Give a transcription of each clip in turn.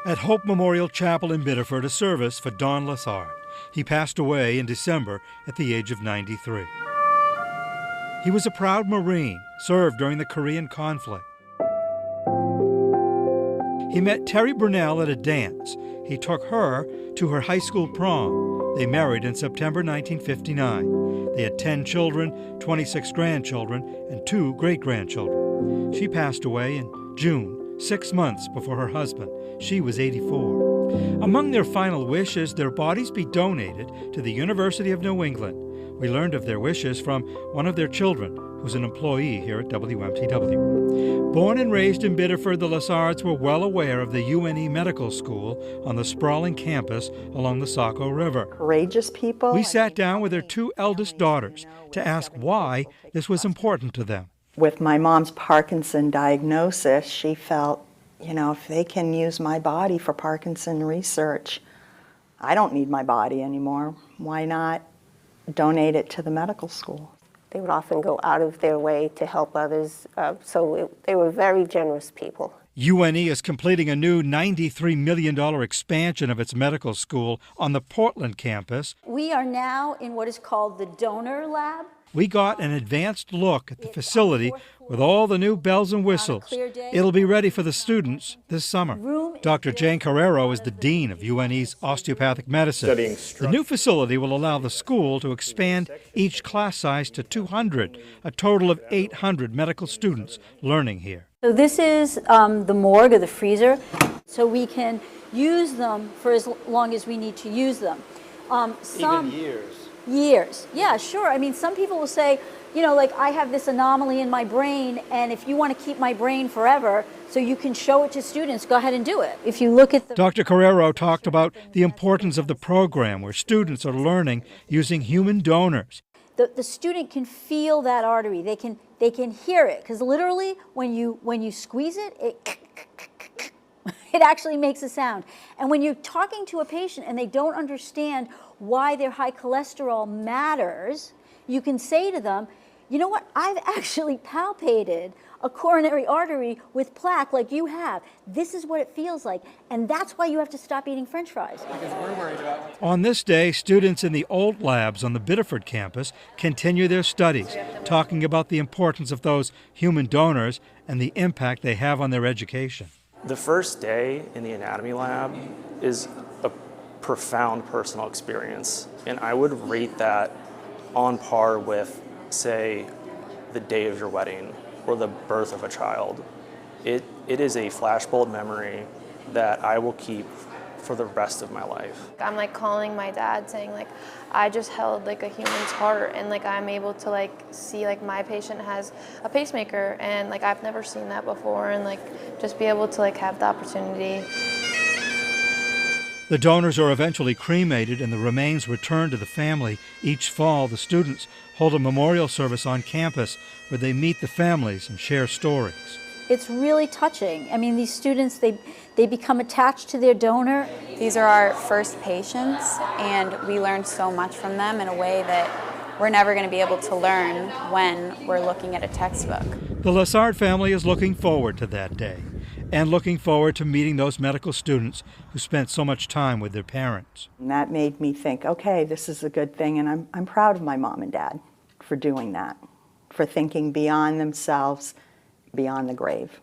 At Hope Memorial Chapel in Biddeford, a service for Don Lessard. He passed away in December at the age of 93. He was a proud Marine, served during the Korean conflict. He met Terry Brunel at a dance. He took her to her high school prom. They married in September 1959. They had 10 children, 26 grandchildren, and 2 great-grandchildren. She passed away in June, 6 months before her husband. She was 84. Among their final wishes, their bodies be donated to the University of New England. We learned of their wishes from one of their children, who's an employee here at WMTW. Born and raised in Biddeford, the Lessards were well aware of the UNE Medical School on the sprawling campus along the Saco River. Courageous people. We sat down with their 2 eldest daughters to ask why this was important to them. With my mom's Parkinson diagnosis, she felt, if they can use my body for Parkinson research, I don't need my body anymore. Why not donate it to the medical school? They would often go out of their way to help others, they were very generous people. UNE is completing a new $93 million expansion of its medical school on the Portland campus. We are now in what is called the donor lab. We got an advanced look at the facility with all the new bells and whistles. It'll be ready for the students this summer. Dr. Jane Carrero is the dean of UNE's osteopathic medicine. The new facility will allow the school to expand each class size to 200, a total of 800 medical students learning here. So this is the morgue or the freezer, so we can use them for as long as we need to use them. Even years? Years, yeah, sure. I mean, some people will say, I have this anomaly in my brain, and if you want to keep my brain forever, so you can show it to students, go ahead and do it. If you look at the... Dr. Carrero talked about the importance of the program where students are learning using human donors. The student can feel that artery. They can hear it, because literally when you squeeze it, it actually makes a sound. And when you're talking to a patient and they don't understand why their high cholesterol matters, you can say to them, you know what, I've actually palpated a coronary artery with plaque like you have. This is what it feels like, and that's why you have to stop eating French fries. On this day, students in the old labs on the Biddeford campus continue their studies, talking about the importance of those human donors and the impact they have on their education. The first day in the anatomy lab is a profound personal experience, and I would rate that on par with, say, the day of your wedding or the birth of a child. It is a flashbulb memory that I will keep for the rest of my life. I'm calling my dad saying I just held a human's heart, and I'm able to see my patient has a pacemaker, and I've never seen that before, and just be able to have the opportunity. The donors are eventually cremated and the remains returned to the family. Each fall, the students hold a memorial service on campus where they meet the families and share stories. It's really touching. I mean, these students, they become attached to their donor. These are our first patients, and we learned so much from them in a way that we're never going to be able to learn when we're looking at a textbook. The Lessard family is looking forward to that day and looking forward to meeting those medical students who spent so much time with their parents. And that made me think, okay, this is a good thing, and I'm proud of my mom and dad for doing that, for thinking beyond themselves, beyond the grave.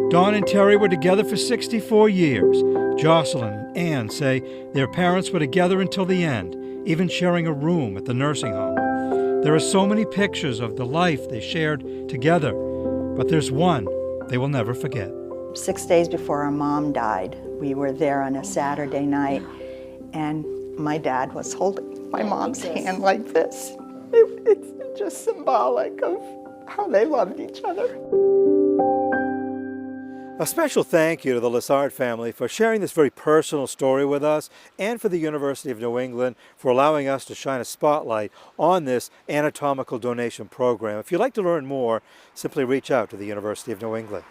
Don and Terry were together for 64 years. Jocelyn and Ann say their parents were together until the end, even sharing a room at the nursing home. There are so many pictures of the life they shared together, but there's one they will never forget. 6 days before our mom died, we were there on a Saturday night, and my dad was holding my mom's hand like this. It's just symbolic of how they loved each other. A special thank you to the Lessard family for sharing this very personal story with us, and for the University of New England for allowing us to shine a spotlight on this anatomical donation program. If you'd like to learn more, simply reach out to the University of New England.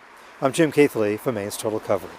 I'm Jim Keithley for Maine's Total Coverage.